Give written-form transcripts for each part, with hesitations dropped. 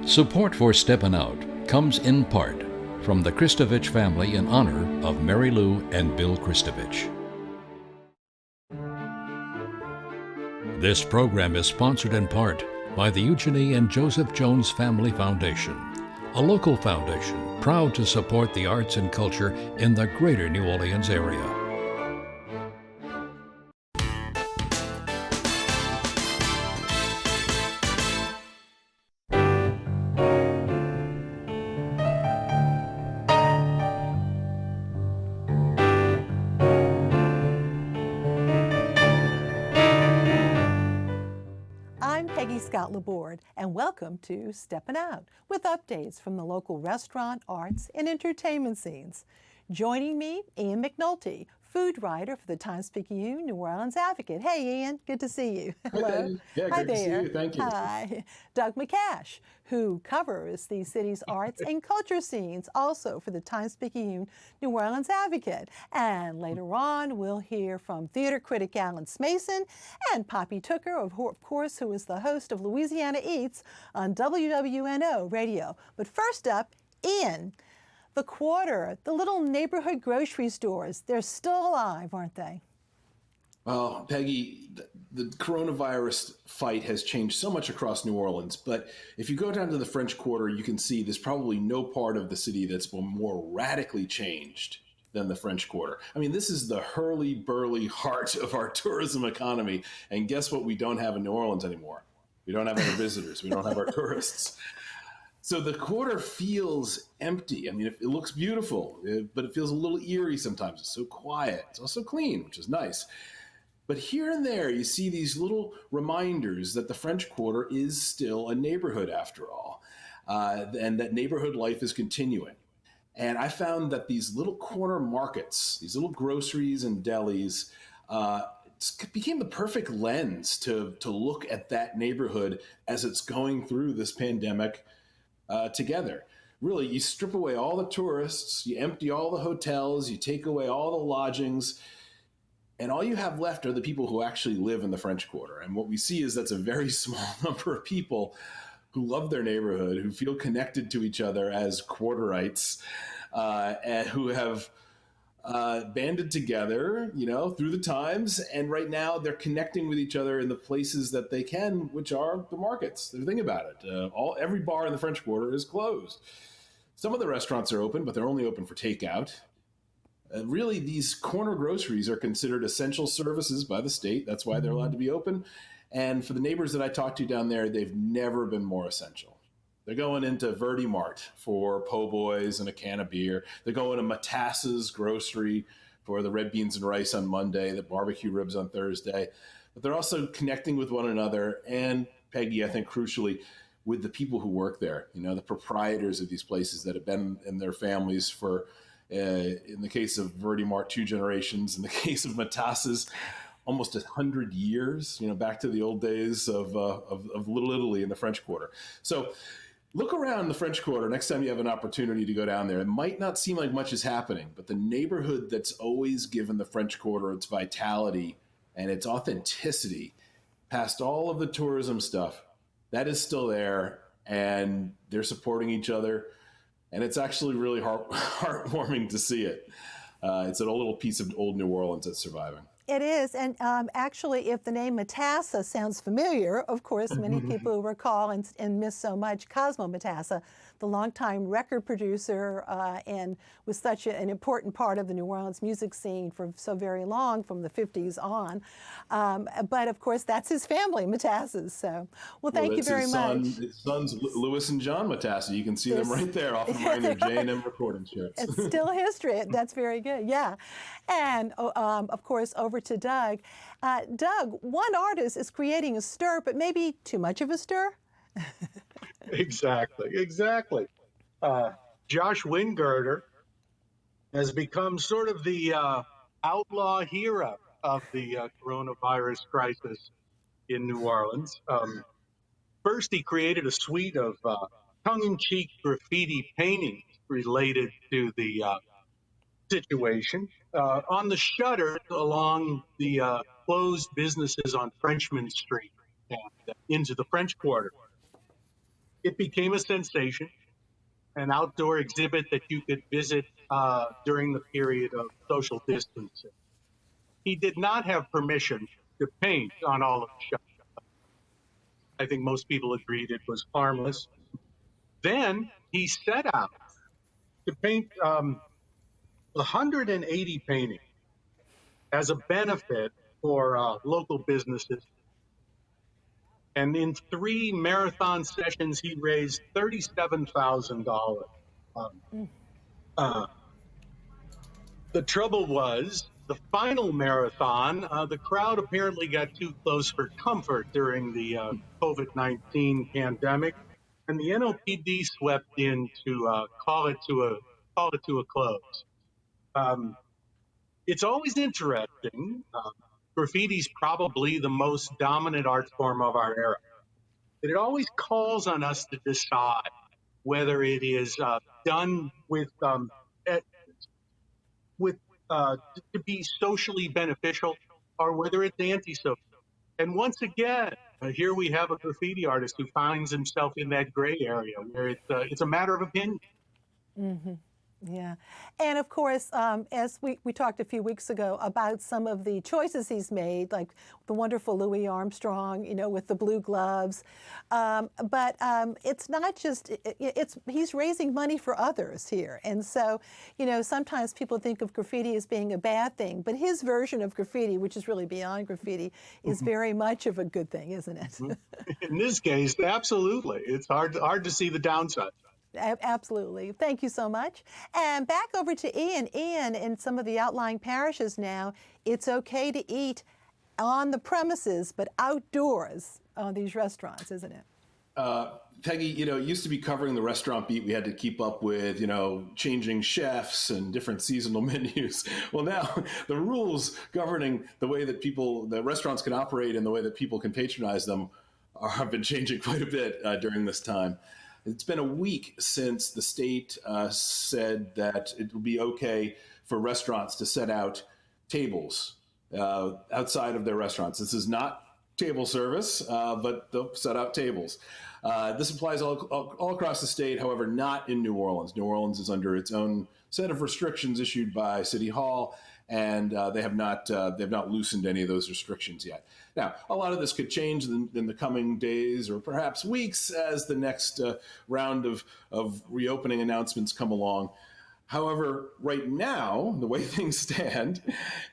Support for Steppin Out comes in part from the Kristovich family in honor of Mary Lou and Bill Kristovich. This program is sponsored in part by the Eugenie and Joseph Jones Family Foundation, a local foundation proud to support the arts and culture in the greater New Orleans area. I'm Peggy Scott Laborde, and welcome to Steppin Out, with updates from the local restaurant, arts, and entertainment scenes. Joining me, Ian McNulty, food writer for the Times-Picayune, New Orleans Advocate. Hey, Ian, good to see you. Hello. Yeah, Hi great to see there. you. Thank you. Hi. Doug MacCash, who covers the city's arts and culture scenes, also for the Times-Picayune, New Orleans Advocate. And later on, we'll hear from theater critic Alan Smason and Poppy Tooker, of course, who is the host of Louisiana Eats on WWNO radio. But first up, Ian. The Quarter, the little neighborhood grocery stores, they're still alive, aren't they? Well, Peggy, the coronavirus fight has changed so much across New Orleans, but if you go down to the French Quarter, you can see there's probably no part of the city that's been more radically changed than the French Quarter. I mean, this is the hurly-burly heart of our tourism economy, and guess what we don't have in New Orleans anymore? We don't have our visitors. We don't have our tourists. So the quarter feels empty. I mean, it looks beautiful, but it feels a little eerie sometimes. It's so quiet. It's also clean, which is nice. But here and there, you see these little reminders that the French Quarter is still a neighborhood after all, and that neighborhood life is continuing. And I found that these little corner markets, these little groceries and delis, became the perfect lens to look at that neighborhood as it's going through this pandemic together. Really, you strip away all the tourists, you empty all the hotels, you take away all the lodgings, and all you have left are the people who actually live in the French Quarter. And what we see is that's a very small number of people who love their neighborhood, who feel connected to each other as quarterites, and who have banded together, through the times. And right now they're connecting with each other in the places that they can, which are the markets. Think about it. Every bar in the French Quarter is closed. Some of the restaurants are open, but they're only open for takeout. Really, these corner groceries are considered essential services by the state. That's why they're allowed to be open. And for the neighbors that I talked to down there, they've never been more essential. They're going into Verdi Mart for po' boys and a can of beer. They're going to Matassa's grocery for the red beans and rice on Monday, the barbecue ribs on Thursday. But they're also connecting with one another. And Peggy, I think crucially, with the people who work there, the proprietors of these places that have been in their families for, in the case of Verdi Mart, 2 generations. In the case of Matassa's, almost 100 years, back to the old days of Little Italy in the French Quarter. So look around the French Quarter next time you have an opportunity to go down there. It might not seem like much is happening, but the neighborhood that's always given the French Quarter its vitality and its authenticity past all of the tourism stuff, that is still there, and they're supporting each other. And it's actually really heartwarming to see it. It's a little piece of old New Orleans that's surviving. It is, and actually, if the name Matassa sounds familiar, of course, many people recall and miss so much Cosmo Matassa, the longtime record producer and was such an important part of the New Orleans music scene for so very long, from the 50s on. But of course, that's his family, Matassa's. So, thank you very much. His sons, Louis and John Matassa. You can see them right there, often wearing their J&M recording shirts. It's still history. That's very good. Yeah, and of course, over to Doug. Doug, one artist is creating a stir, but maybe too much of a stir? Exactly. Josh Wingerter has become sort of the outlaw hero of the coronavirus crisis in New Orleans. First, he created a suite of tongue-in-cheek graffiti paintings related to the situation on the shutters along the closed businesses on Frenchman Street and into the French Quarter. It became a sensation, an outdoor exhibit that you could visit during the period of social distancing. He did not have permission to paint on all of the shots. I think most people agreed it was harmless. Then he set out to paint 180 paintings as a benefit for local businesses. And in 3 marathon sessions, he raised $37,000. The trouble was, the final marathon, the crowd apparently got too close for comfort during the COVID-19 pandemic, and the NOPD swept in to call it to a close. It's always interesting. Graffiti's probably the most dominant art form of our era. But it always calls on us to decide whether it is done to be socially beneficial or whether it's antisocial. And once again, here we have a graffiti artist who finds himself in that gray area where it's a matter of opinion. Mm-hmm. Yeah. And of course, as we talked a few weeks ago about some of the choices he's made, like the wonderful Louis Armstrong, with the blue gloves. But it's not just, he's raising money for others here. And so, sometimes people think of graffiti as being a bad thing, but his version of graffiti, which is really beyond graffiti, is very much of a good thing, isn't it? In this case, absolutely. It's hard to see the downside. Absolutely. Thank you so much. And back over to Ian. Ian, in some of the outlying parishes now, it's okay to eat on the premises, but outdoors on these restaurants, isn't it? Peggy, it used to be covering the restaurant beat. We had to keep up with, changing chefs and different seasonal menus. Well, now the rules governing the way that the restaurants can operate and the way that people can patronize them have been changing quite a bit during this time. It's been a week since the state said that it would be okay for restaurants to set out tables outside of their restaurants. This is not table service, but they'll set out tables. This applies all across the state, however, not in New Orleans. New Orleans is under its own set of restrictions issued by City Hall, and they have not loosened any of those restrictions yet. Now, a lot of this could change in the coming days or perhaps weeks as the next round of reopening announcements come along. However, right now, the way things stand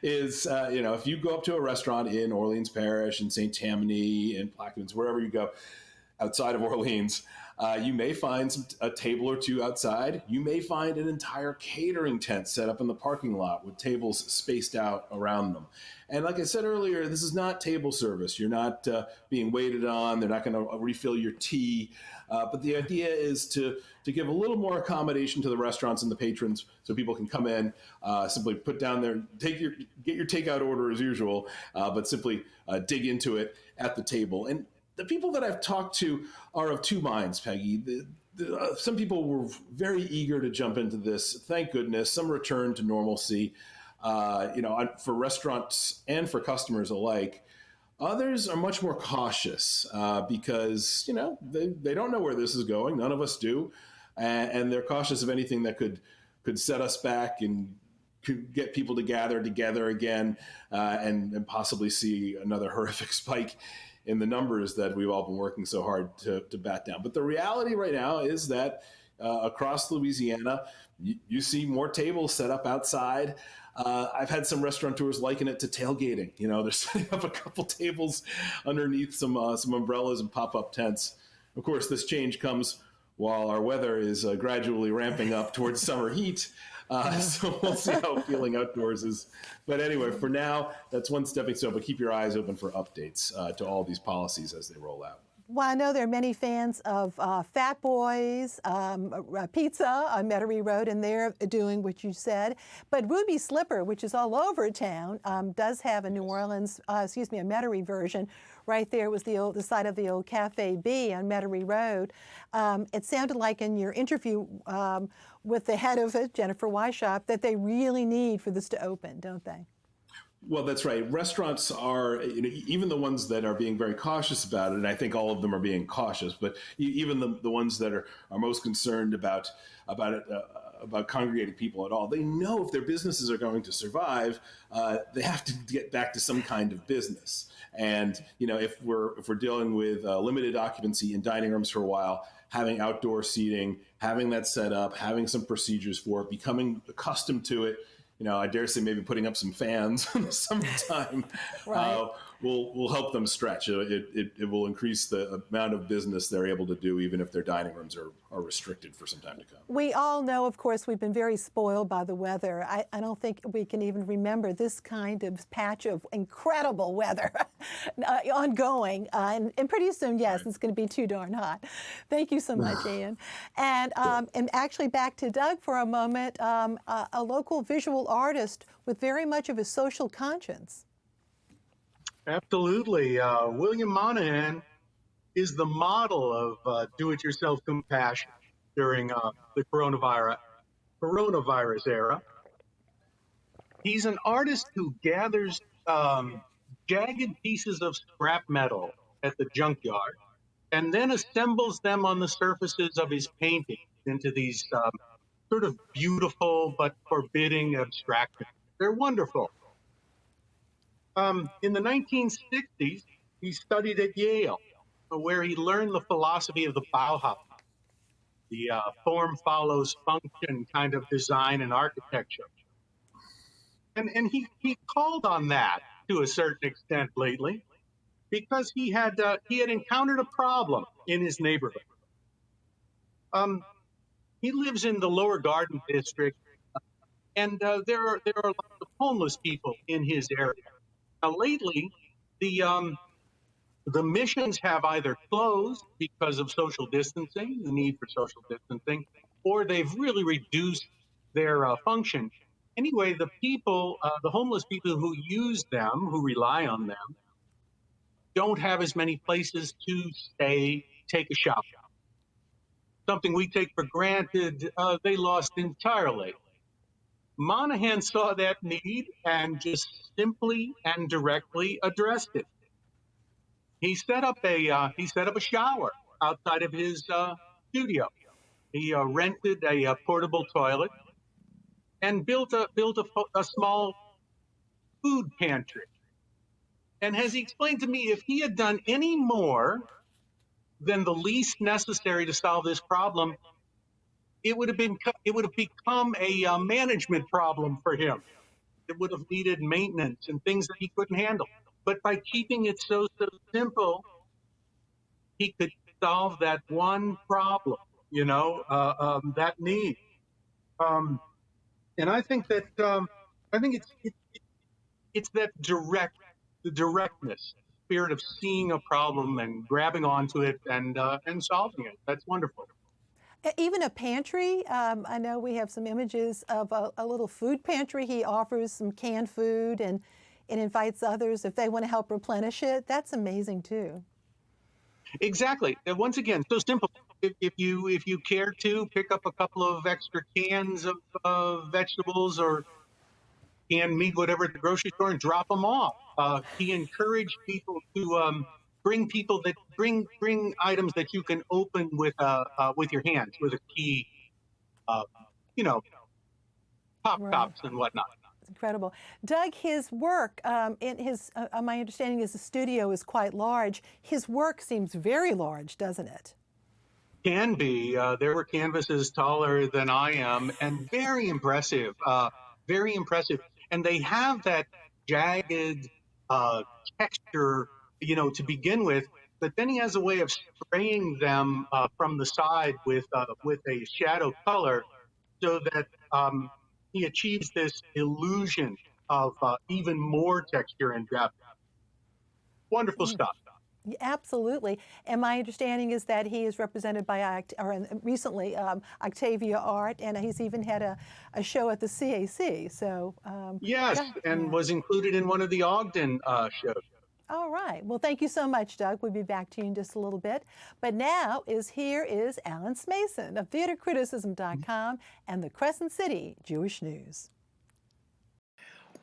is, if you go up to a restaurant in Orleans Parish, in St. Tammany, in Plaquemines, wherever you go, outside of Orleans, you may find a table or two outside. You may find an entire catering tent set up in the parking lot with tables spaced out around them. And like I said earlier, this is not table service. You're not being waited on. They're not going to refill your tea. But the idea is to give a little more accommodation to the restaurants and the patrons so people can come in, simply put down their, get your takeout order as usual, but simply dig into it at the table. And the people that I've talked to are of two minds, Peggy. Some people were very eager to jump into this. Thank goodness. Some returned to normalcy, for restaurants and for customers alike. Others are much more cautious because, they don't know where this is going. None of us do. And they're cautious of anything that could set us back and could get people to gather together again and possibly see another horrific spike in the numbers that we've all been working so hard to bat down. But the reality right now is that across Louisiana, you see more tables set up outside. I've had some restaurateurs liken it to tailgating. They're setting up a couple tables underneath some umbrellas and pop-up tents. Of course, this change comes while our weather is gradually ramping up towards summer heat. So we'll see how feeling outdoors is. But anyway, for now, that's one stepping stone, but keep your eyes open for updates to all these policies as they roll out. Well, I know there are many fans of Fat Boys, pizza on Metairie Road, and they're doing what you said. But Ruby Slipper, which is all over town, does have a a Metairie version. Right there was the site of the old Cafe B on Metairie Road. It sounded like in your interview with the head of it, Jennifer Weishaupt, that they really need for this to open, don't they? Well, that's right. Restaurants are, even the ones that are being very cautious about it, and I think all of them are being cautious, but even the ones that are most concerned about it, about congregating people at all, they know if their businesses are going to survive, they have to get back to some kind of business. And if we're dealing with limited occupancy in dining rooms for a while, having outdoor seating, having that set up, having some procedures for it, becoming accustomed to it. I dare say maybe putting up some fans in the summertime Right. will help them stretch. It will increase the amount of business they're able to do, even if their dining rooms are restricted for some time to come. We all know, of course, we've been very spoiled by the weather. I don't think we can even remember this kind of patch of incredible weather ongoing. And pretty soon, yes, it's going to be too darn hot. Thank you so much, Ian. And actually back to Doug for a moment, a local visual artist with very much of a social conscience. Absolutely. William Monahan is the model of do-it-yourself compassion during the coronavirus era. He's an artist who gathers jagged pieces of scrap metal at the junkyard and then assembles them on the surfaces of his paintings into these sort of beautiful but forbidding abstractions. They're wonderful. In the 1960s, he studied at Yale, where he learned the philosophy of the Bauhaus, the form follows function kind of design and architecture. And he called on that to a certain extent lately, because he had encountered a problem in his neighborhood. He lives in the Lower Garden District, and there are lots of homeless people in his area. Now, lately, the missions have either closed because of social distancing, the need for social distancing, or they've really reduced their function. Anyway, the homeless people who use them, who rely on them, don't have as many places to stay, take a shower. Something we take for granted, they lost entirely. Monahan saw that need and just simply and directly addressed it. He set up a shower outside of his studio. He rented a portable toilet and built a small food pantry. And as he explained to me, if he had done any more than the least necessary to solve this problem, it would have become a management problem for him. It would have needed maintenance and things that he couldn't handle. But by keeping it so simple, he could solve that one problem, that need. And I think that it's that directness, spirit of seeing a problem and grabbing onto it and solving it. That's wonderful. Even a pantry. I know we have some images of a little food pantry. He offers some canned food and invites others if they want to help replenish it. That's amazing too. Exactly. And once again, so simple. If you care to pick up a couple of extra cans of vegetables or canned meat, whatever, at the grocery store, and drop them off. He encouraged people to bring items that you can open with your hands with a key, pop tops and whatnot. It's incredible. Doug, his work, my understanding is the studio is quite large. His work seems very large, doesn't it? Can be. There were canvases taller than I am, and very impressive. Very impressive. And they have that jagged texture, to begin with. But then he has a way of spraying them from the side with a shadow color, so that he achieves this illusion of even more texture and depth. Wonderful stuff. Absolutely. And my understanding is that he is represented by, recently, Octavia Art, and he's even had a show at the CAC. So yes, was included in one of the Ogden shows. All right. Well, thank you so much, Doug. We'll be back to you in just a little bit. But now here is Alan Smason of TheaterCriticism.com and the Crescent City Jewish News.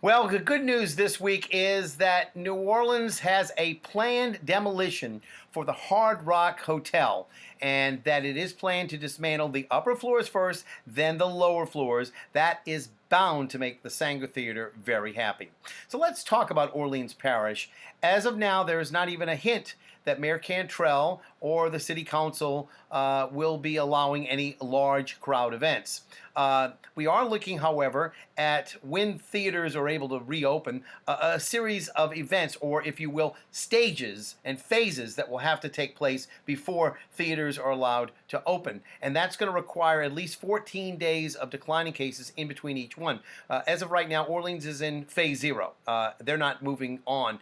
Well, the good news this week is that New Orleans has a planned demolition for the Hard Rock Hotel, and that it is planned to dismantle the upper floors first, then the lower floors. That is bound to make the Sanger Theater very happy. So let's talk about Orleans Parish. As of now, there is not even a hint that Mayor Cantrell or the City Council will be allowing any large crowd events. We are looking, however, at when theaters are able to reopen, a series of events, or if you will, stages and phases that will have to take place before theaters are allowed to open. And that's going to require at least 14 days of declining cases in between each one. As of right now, Orleans is in phase 0. They're not moving on.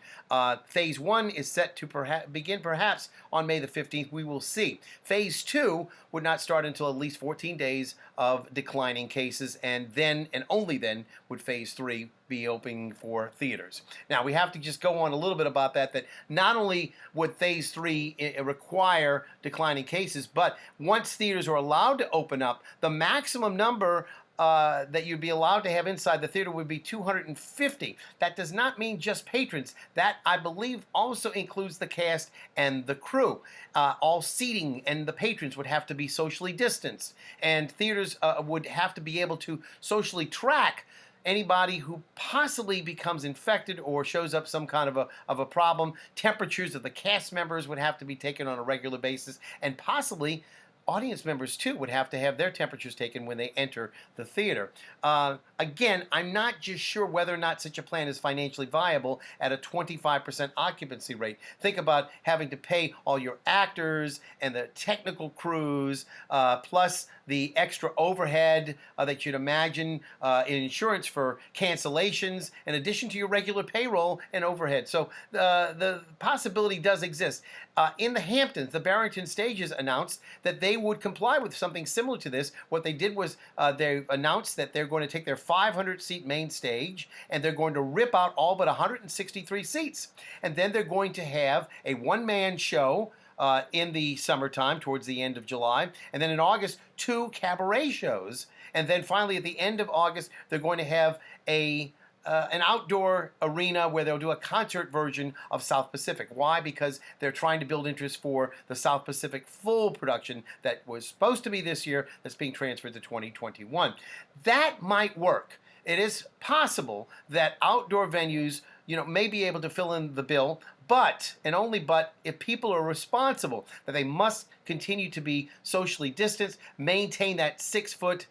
Phase 1 is set to begin perhaps on May the 15th. We will see. Phase 2 would not start until at least 14 days of declining cases, and then, and only then, would phase 3 be opening for theaters. Now, we have to just go on a little bit about that not only would phase 3 require declining cases, but once theaters are allowed to open up, the maximum number that you'd be allowed to have inside the theater would be 250. That does not mean just patrons. That, I believe, also includes the cast and the crew. All seating and the patrons would have to be socially distanced, and theaters would have to be able to socially track anybody who possibly becomes infected or shows up some kind of a problem. Temperatures of the cast members would have to be taken on a regular basis, and possibly audience members, too, would have to have their temperatures taken when they enter the theater. Again, I'm not just sure whether or not such a plan is financially viable at a 25% occupancy rate. Think about having to pay all your actors and the technical crews, plus the extra overhead that you'd imagine in insurance for cancellations, in addition to your regular payroll and overhead. So the possibility does exist. In the Hamptons, the Barrington Stages announced that they would comply with something similar to this. What they did was they announced that they're going to take their 500-seat main stage and they're going to rip out all but 163 seats. And then they're going to have a one-man show in the summertime, towards the end of July. And then in August, 2 cabaret shows. And then finally, at the end of August, they're going to have an outdoor arena where they'll do a concert version of South Pacific. Why? Because they're trying to build interest for the South Pacific full production that was supposed to be this year, that's being transferred to 2021. That might work. It is possible that outdoor venues, may be able to fill in the bill, but, and only but, if people are responsible, that they must continue to be socially distanced, maintain that 6-foot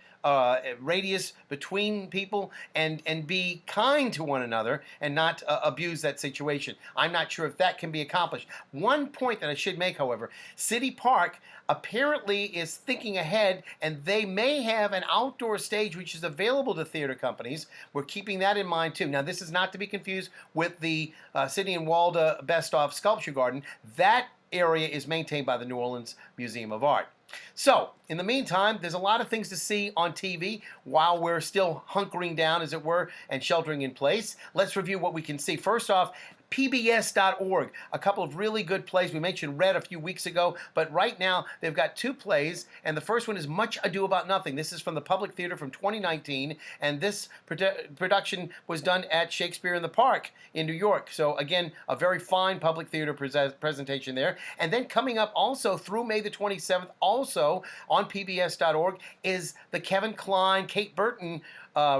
radius between people, and be kind to one another and not abuse that situation. I'm not sure if that can be accomplished. One point that I should make, however, City Park apparently is thinking ahead, and they may have an outdoor stage which is available to theater companies. We're keeping that in mind too. Now, this is not to be confused with the Sidney and Walda Best Of Sculpture Garden. That area is maintained by the New Orleans Museum of Art. So, in the meantime, there's a lot of things to see on TV while we're still hunkering down, as it were, and sheltering in place. Let's review what we can see. First off, PBS.org, a couple of really good plays. We mentioned Red a few weeks ago, but right now they've got 2 plays, and the first one is Much Ado About Nothing. This is from the Public Theater from 2019, and this production was done at Shakespeare in the Park in New York. So again, a very fine Public Theater presentation there. And then coming up also through May the 27th, also on PBS.org, is the Kevin Kline, Kate Burton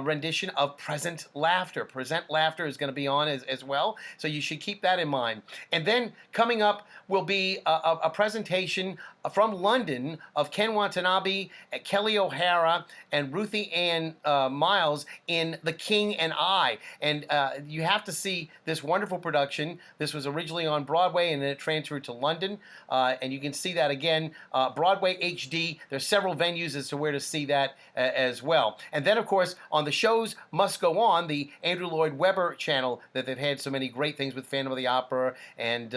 rendition of Present Laughter. Present Laughter is going to be on as well, so you should keep that in mind. And then coming up will be a presentation from London of Ken Watanabe, Kelly O'Hara, and Ruthie Ann Miles in The King and I. And you have to see this wonderful production. This was originally on Broadway, and then it transferred to London. And you can see that again, Broadway HD. There's several venues as to where to see that as well. And then, of course, on the Shows Must Go On, the Andrew Lloyd Webber channel that they've had so many great things with Phantom of the Opera and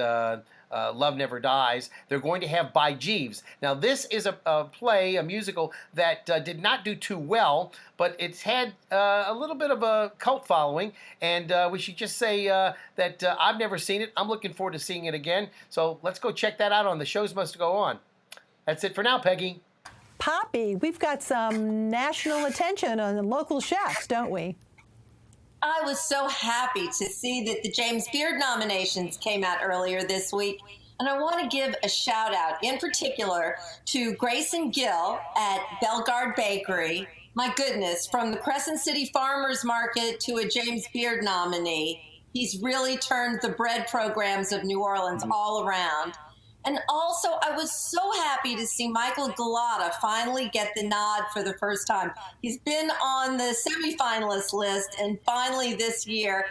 Love Never Dies, they're going to have By Jeeves. Now, this is a play, a musical, that did not do too well, but it's had a little bit of a cult following, and we should just say that I've never seen it. I'm looking forward to seeing it again, so let's go check that out on The Shows Must Go On. That's it for now, Peggy. Poppy, we've got some national attention on local chefs, don't we? I was so happy to see that the James Beard nominations came out earlier this week. And I want to give a shout out in particular to Grayson Gill at Bellegarde Bakery. My goodness, from the Crescent City Farmers Market to a James Beard nominee, he's really turned the bread programs of New Orleans all around. And also, I was so happy to see Michael Galata finally get the nod for the first time. He's been on the semifinalist list, and finally this year,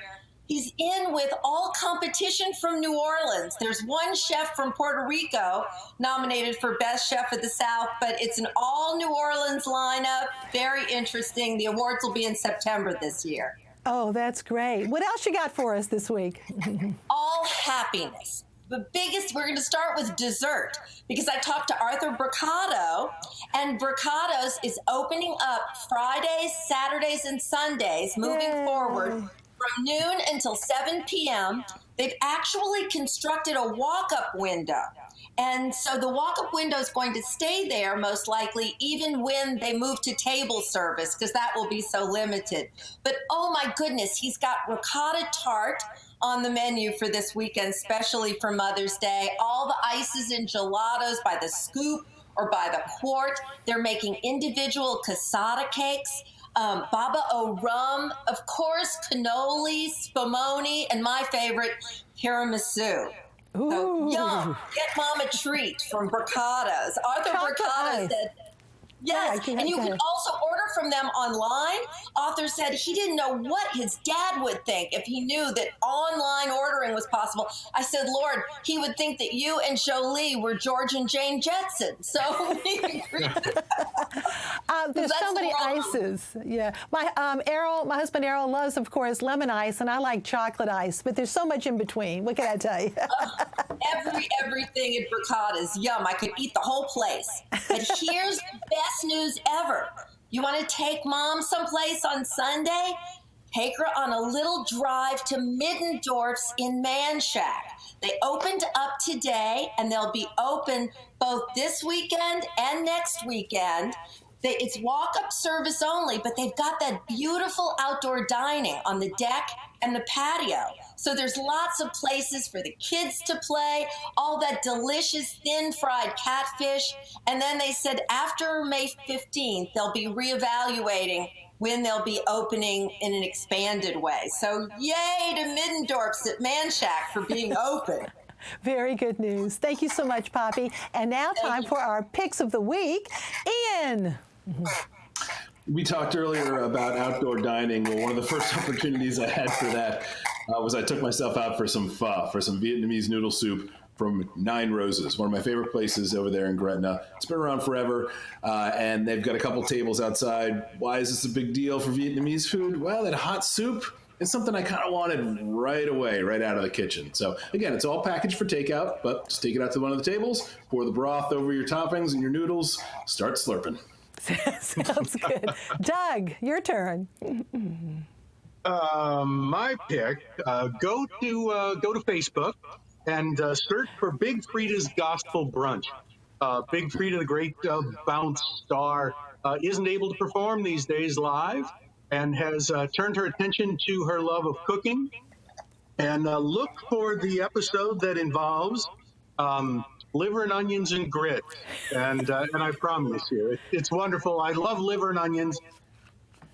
he's in with all competition from New Orleans. There's one chef from Puerto Rico nominated for Best Chef of the South, but it's an all New Orleans lineup. Very interesting. The awards will be in September this year. Oh, that's great. What else you got for us this week? All happiness. The biggest, we're going to start with dessert because I talked to Arthur Brocato, and Brocato's is opening up Fridays, Saturdays, and Sundays moving forward from noon until 7 p.m. They've actually constructed a walk-up window. And so the walk-up window is going to stay there most likely even when they move to table service because that will be so limited. But oh my goodness, he's got ricotta tart on the menu for this weekend, especially for Mother's Day. All the ices and gelatos by the scoop or by the quart. They're making individual cassata cakes. Baba O rum, of course, cannoli, spumoni, and my favorite, tiramisu. So, yum, get mom a treat from Brocato's. Arthur Brocato said, yes, and you can also order from them online. Arthur said he didn't know what his dad would think if he knew that online ordering was possible. I said, Lord, he would think that you and Jolie were George and Jane Jetson. So he agreed. There's so many ices. Yeah, my husband Errol loves, of course, lemon ice, and I like chocolate ice. But there's so much in between. What can I tell you? Everything at Brocato's, yum. I could eat the whole place. But here's the best news ever. You want to take mom someplace on Sunday? Take her on a little drive to Middendorf's in Manchac. They opened up today, and they'll be open both this weekend and next weekend. It's walk-up service only, but they've got that beautiful outdoor dining on the deck and the patio. So there's lots of places for the kids to play, all that delicious thin-fried catfish. And then they said after May 15th, they'll be reevaluating when they'll be opening in an expanded way. So yay to Middendorf's at Manchac for being open. Very good news. Thank you so much, Poppy. And now time for our picks of the week. Ian. We talked earlier about outdoor dining. Well, one of the first opportunities I had for that was I took myself out for some pho, for some Vietnamese noodle soup from Nine Roses, one of my favorite places over there in Gretna. It's been around forever, and they've got a couple tables outside. Why is this a big deal for Vietnamese food? Well, that hot soup is something I kind of wanted right away, right out of the kitchen. So again, it's all packaged for takeout, but just take it out to one of the tables, pour the broth over your toppings and your noodles, start slurping. Sounds good. Doug, your turn. My pick, go to Facebook and search for Big Frida's Gospel Brunch. Big Frida, the great bounce star, isn't able to perform these days live and has turned her attention to her love of cooking. And look for the episode that involves liver and onions and grit. And I promise you, it's wonderful. I love liver and onions.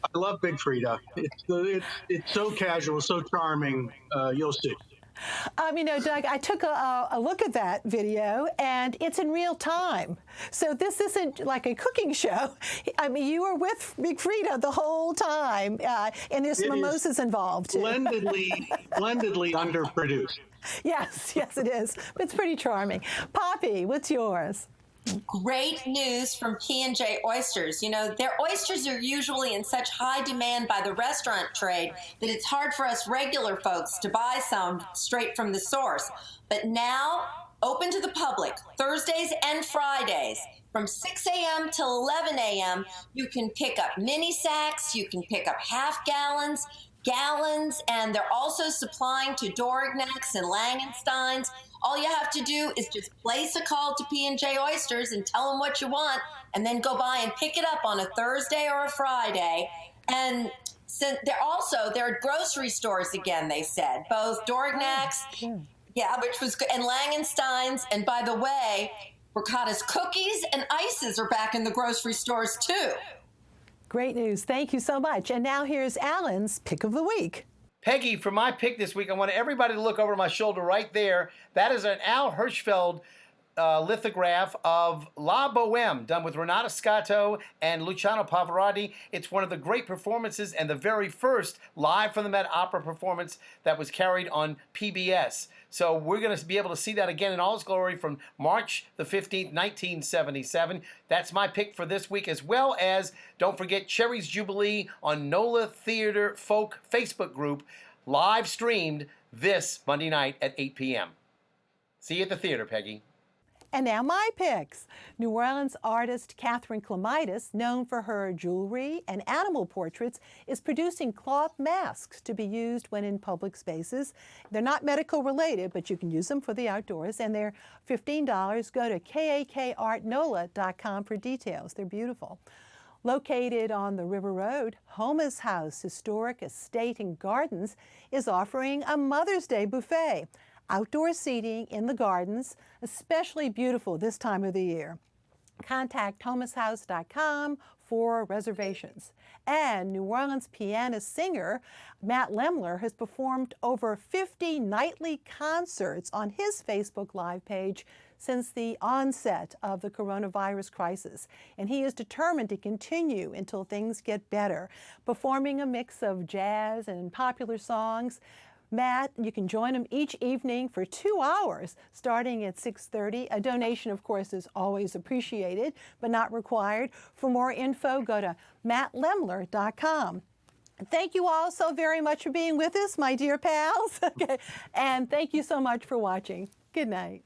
I love Big Frida. It's so casual, so charming. You'll see. Doug, I took a look at that video, and it's in real time. So this isn't like a cooking show. I mean, you were with Big Frida the whole time, and there's mimosas involved, too. Splendidly underproduced. Yes, it is. It's pretty charming. Poppy, what's yours? Great news from P&J Oysters. You know, their oysters are usually in such high demand by the restaurant trade that it's hard for us regular folks to buy some straight from the source. But now, open to the public, Thursdays and Fridays, from 6 a.m. till 11 a.m., you can pick up mini sacks, you can pick up half gallons, and they're also supplying to Dorignacs and Langensteins. All you have to do is just place a call to P&J Oysters and tell them what you want, and then go by and pick it up on a Thursday or a Friday. And Since there are grocery stores again, they said, both Dorignacs, yeah, which was good, and Langenstein's. And by the way, Brocato's cookies and ices are back in the grocery stores too. Great news. Thank you so much. And now here's Alan's Pick of the Week. Peggy, for my pick this week, I want everybody to look over my shoulder right there. That is an Al Hirschfeld lithograph of La Boheme, done with Renata Scotto and Luciano Pavarotti. It's one of the great performances and the very first live from the Met Opera performance that was carried on PBS. So we're going to be able to see that again in all its glory from March the 15th, 1977. That's my pick for this week, as well as, don't forget, Cherry's Jubilee on NOLA Theater Folk Facebook group, live streamed this Monday night at 8 p.m. See you at the theater, Peggy. And now my picks. New Orleans artist Catherine Clemitis, known for her jewelry and animal portraits, is producing cloth masks to be used when in public spaces. They're not medical related, but you can use them for the outdoors, and they're $15. Go to kakartnola.com for details. They're beautiful. Located on the River Road, Homa's House Historic Estate and Gardens is offering a Mother's Day buffet. Outdoor seating in the gardens, especially beautiful this time of the year. Contact homashouse.com for reservations. And New Orleans pianist-singer Matt Lemler has performed over 50 nightly concerts on his Facebook Live page since the onset of the coronavirus crisis. And he is determined to continue until things get better, performing a mix of jazz and popular songs. Matt, you can join him each evening for 2 hours, starting at 6:30. A donation, of course, is always appreciated, but not required. For more info, go to mattlemler.com. Thank you all so very much for being with us, my dear pals. Okay. And thank you so much for watching. Good night.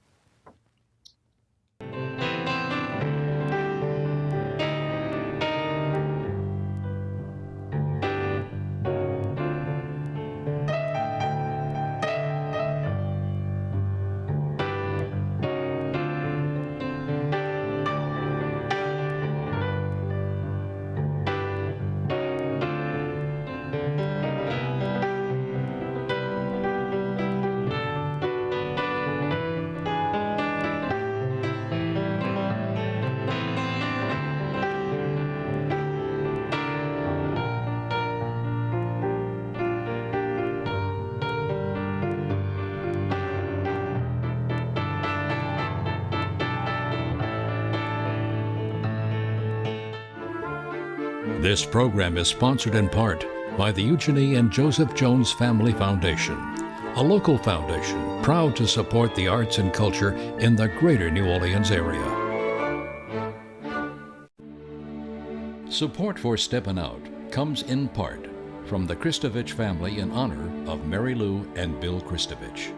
This program is sponsored in part by the Eugenie and Joseph Jones Family Foundation, a local foundation proud to support the arts and culture in the greater New Orleans area. Support for Steppin Out comes in part from the Christovich family in honor of Mary Lou and Bill Christovich.